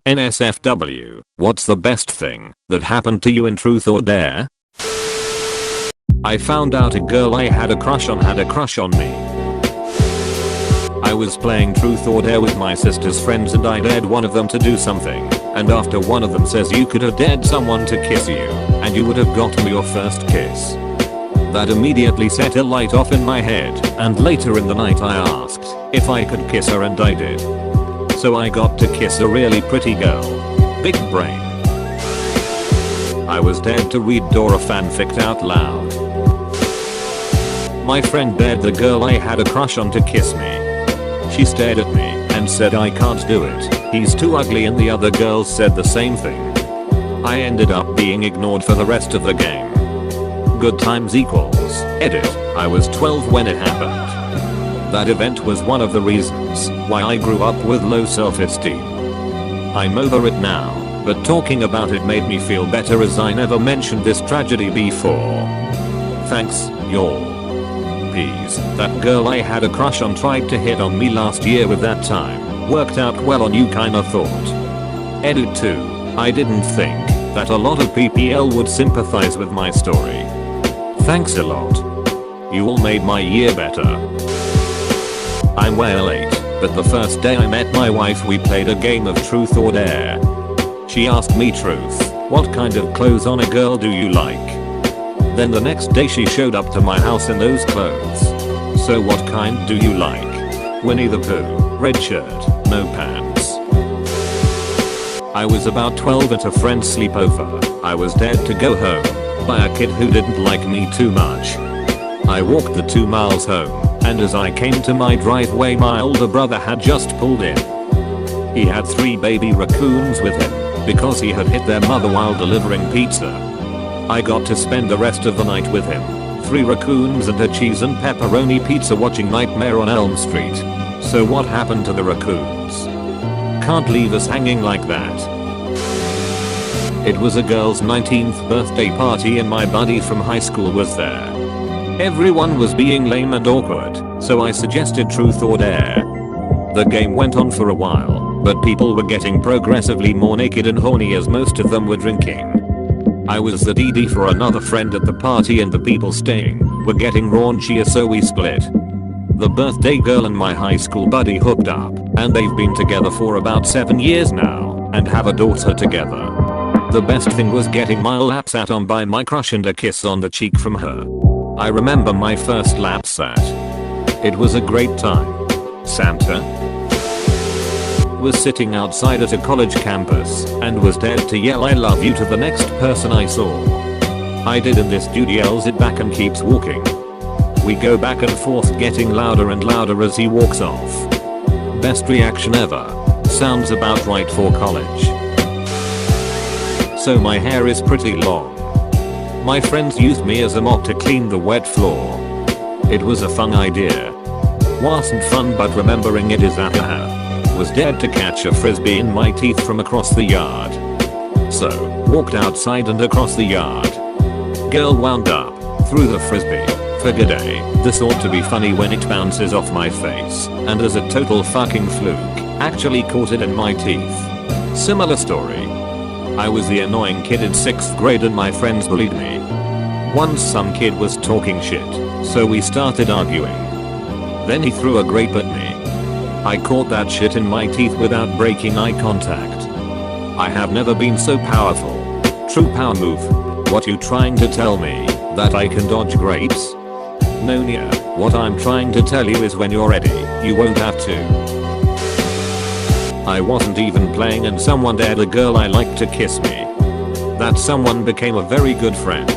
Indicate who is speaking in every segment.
Speaker 1: NSFW, what's the best thing that happened to you in Truth or Dare? I found out a girl I had a crush on me. I was playing Truth or Dare with my sister's friends and I dared one of them to do something, and after one of them says you could have dared someone to kiss you, and you would have gotten your first kiss. That immediately set a light off in my head, and later in the night I asked if I could kiss her and I did. So I got to kiss a really pretty girl. Big brain. I was dared to read Dora fanfic out loud. My friend dared the girl I had a crush on to kiss me. She stared at me and said I can't do it, he's too ugly, and the other girls said the same thing. I ended up being ignored for the rest of the game. Good times equals. Edit. I was 12 when it happened. That event was one of the reasons why I grew up with low self-esteem. I'm over it now, but talking about it made me feel better as I never mentioned this tragedy before. Thanks, y'all. Peace. That girl I had a crush on tried to hit on me last year with that time. Worked out well on you kinda thought. Edit 2. I didn't think that a lot of PPL would sympathize with my story. Thanks a lot. You all made my year better. I'm way late, but the first day I met my wife we played a game of Truth or Dare. She asked me truth, what kind of clothes on a girl do you like? Then the next day she showed up to my house in those clothes. So what kind do you like? Winnie the Pooh, red shirt, no pants. I was about 12 at a friend's sleepover. I was dared to go home by a kid who didn't like me too much. I walked the 2 miles home, and as I came to my driveway my older brother had just pulled in. He had 3 baby raccoons with him because he had hit their mother while delivering pizza. I got to spend the rest of the night with him. 3 raccoons and a cheese and pepperoni pizza watching Nightmare on Elm Street. So what happened to the raccoons? Can't leave us hanging like that. It was a girl's 19th birthday party and my buddy from high school was there. Everyone was being lame and awkward, so I suggested Truth or Dare. The game went on for a while, but people were getting progressively more naked and horny as most of them were drinking. I was the DD for another friend at the party and the people staying were getting raunchier, so we split. The birthday girl and my high school buddy hooked up, and they've been together for about 7 years now, and have a daughter together. The best thing was getting my lap sat on by my crush and a kiss on the cheek from her. I remember my first lap sat. It was a great time. Santa was sitting outside at a college campus and was dared to yell I love you to the next person I saw. I did, and this dude yells it back and keeps walking. We go back and forth getting louder and louder as he walks off. Best reaction ever. Sounds about right for college. So my hair is pretty long. My friends used me as a mop to clean the wet floor. It was a fun idea. Wasn't fun, but remembering it is ahaha. Was dared to catch a frisbee in my teeth from across the yard. So, walked outside and across the yard. Girl wound up, threw the frisbee. Figured this ought to be funny when it bounces off my face, and as a total fucking fluke, actually caught it in my teeth. Similar story. I was the annoying kid in 6th grade and my friends bullied me. Once some kid was talking shit, so we started arguing. Then he threw a grape at me. I caught that shit in my teeth without breaking eye contact. I have never been so powerful. True power move. What you trying to tell me? That I can dodge grapes? No, Nia. What I'm trying to tell you is when you're ready, you won't have to. I wasn't even playing and someone dared a girl I liked to kiss me. That someone became a very good friend.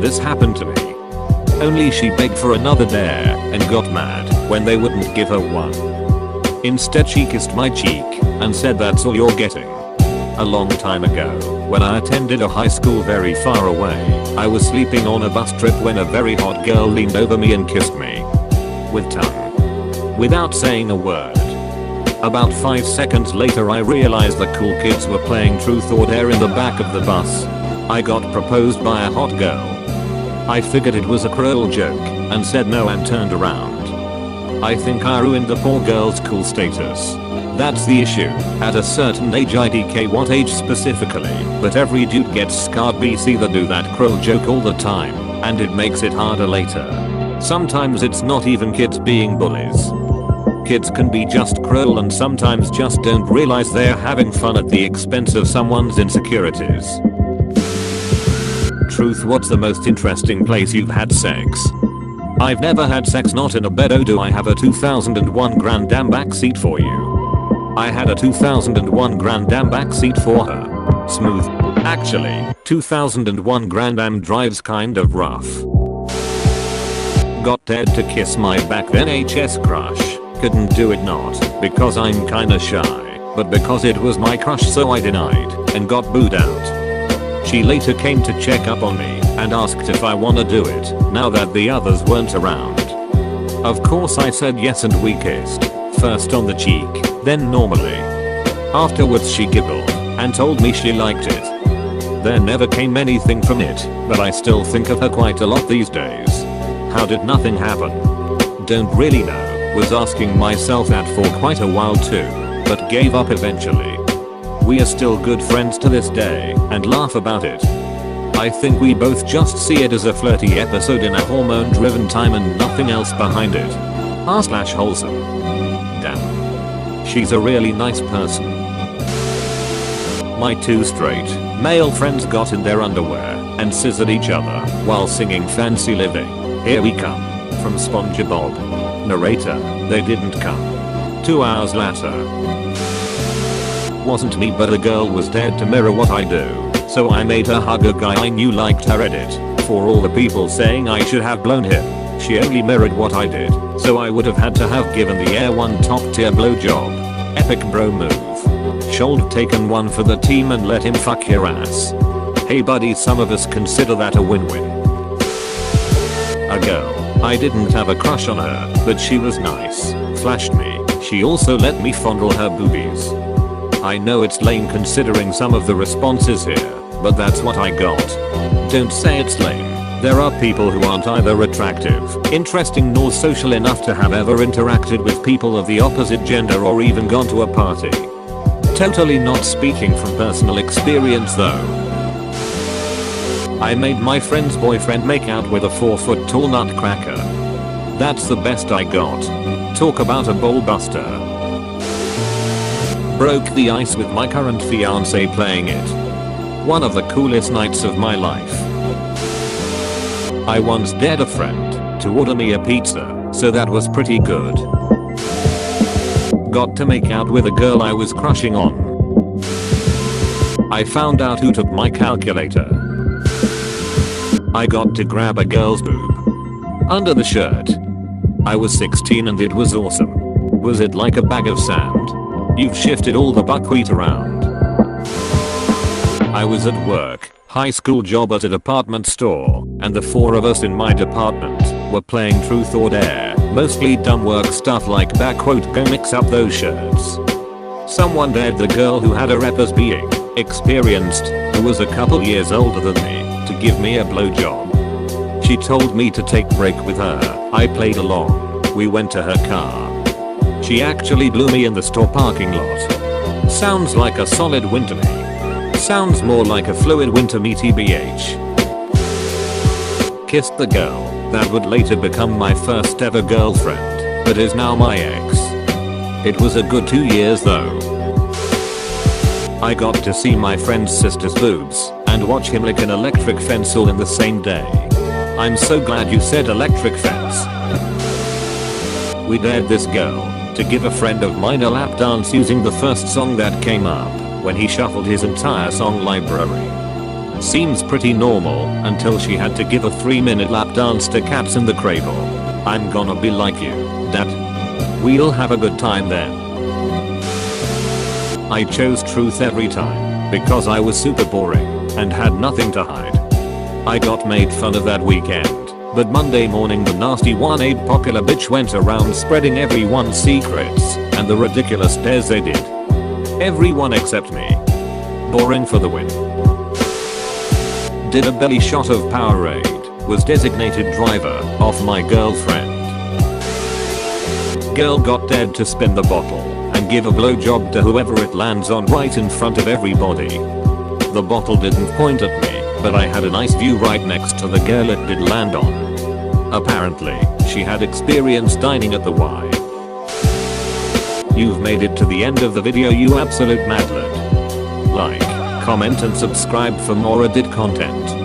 Speaker 1: This happened to me. Only she begged for another dare and got mad when they wouldn't give her one. Instead she kissed my cheek and said that's all you're getting. A long time ago, when I attended a high school very far away, I was sleeping on a bus trip when a very hot girl leaned over me and kissed me. With tongue. Without saying a word. About 5 seconds later I realized the cool kids were playing Truth or Dare in the back of the bus. I got proposed by a hot girl. I figured it was a cruel joke and said no and turned around. I think I ruined the poor girl's cool status. That's the issue. At a certain age, IDK what age specifically, but every dude gets scarred. BC the do that cruel joke all the time, and it makes it harder later. Sometimes it's not even kids being bullies. Kids can be just cruel and sometimes just don't realize they're having fun at the expense of someone's insecurities. Truth, what's the most interesting place you've had sex? I've never had sex, not in a bed. Oh, do I have a 2001 Grand Am backseat for you? I had a 2001 Grand Am backseat for her. Smooth. Actually, 2001 Grand Am drives kind of rough. Got dared to kiss my back then HS crush. Couldn't do it, not because I'm kinda shy, but because it was my crush, so I denied and got booed out. She later came to check up on me and asked if I wanna do it now that the others weren't around. Of course I said yes and we kissed, first on the cheek, then normally. Afterwards she giggled and told me she liked it. There never came anything from it, but I still think of her quite a lot these days. How did nothing happen? Don't really know. Was asking myself that for quite a while too, but gave up eventually. We are still good friends to this day and laugh about it. I think we both just see it as a flirty episode in a hormone-driven time and nothing else behind it. r/wholesome. Damn. She's a really nice person. My two straight male friends got in their underwear and scissored each other while singing Fancy Living. Here we come. From SpongeBob. Narrator, they didn't come. 2 hours later. Wasn't me, but a girl was dared to mirror what I do, so I made her hug a guy I knew liked her edit. For all the people saying I should have blown him, she only mirrored what I did, so I would have had to have given the air one top tier blowjob. Epic bro move. Should taken one for the team and let him fuck your ass. Hey buddy, some of us consider that a win-win. A girl. I didn't have a crush on her, but she was nice. Flashed me. She also let me fondle her boobies. I know it's lame considering some of the responses here, but that's what I got. Don't say it's lame. There are people who aren't either attractive, interesting nor social enough to have ever interacted with people of the opposite gender or even gone to a party. Totally not speaking from personal experience though. I made my friend's boyfriend make out with a 4-foot tall nutcracker. That's the best I got. Talk about a ball buster. Broke the ice with my current fiance playing it. One of the coolest nights of my life. I once dared a friend to order me a pizza, so that was pretty good. Got to make out with a girl I was crushing on. I found out who took my calculator. I got to grab a girl's boob. Under the shirt. I was 16 and it was awesome. Was it like a bag of sand? You've shifted all the buckwheat around. I was at work, high school job at a department store, and the 4 of us in my department were playing truth or dare, mostly dumb work stuff like go mix up those shirts. Someone dared the girl who had a rep as being experienced, who was a couple years older than me, to give me a blowjob. She told me to take break with her. I played along. We went to her car. She actually blew me in the store parking lot. Sounds like a solid win to me. Sounds more like a fluid win to me TBH. Kissed the girl that would later become my first ever girlfriend, but is now my ex. It was a good 2 years though. I got to see my friend's sister's boobs and watch him lick an electric fence all in the same day. I'm so glad you said electric fence. We dared this girl to give a friend of mine a lap dance using the first song that came up when he shuffled his entire song library. Seems pretty normal until she had to give a 3-minute lap dance to Cats in the Cradle. I'm gonna be like you, Dad. We'll have a good time then. I chose truth every time because I was super boring and had nothing to hide. I got made fun of that weekend, but Monday morning the nasty 1-8 popular bitch went around spreading everyone's secrets and the ridiculous stares they did. Everyone except me. Boring for the win. Did a belly shot of Powerade, was designated driver of my girlfriend. Girl got dared to spin the bottle and give a blowjob to whoever it lands on right in front of everybody. The bottle didn't point at me, but I had a nice view right next to the girl it did land on. Apparently, she had experience dining at the Y. You've made it to the end of the video, you absolute madlad. Like, comment and subscribe for more Reddit content.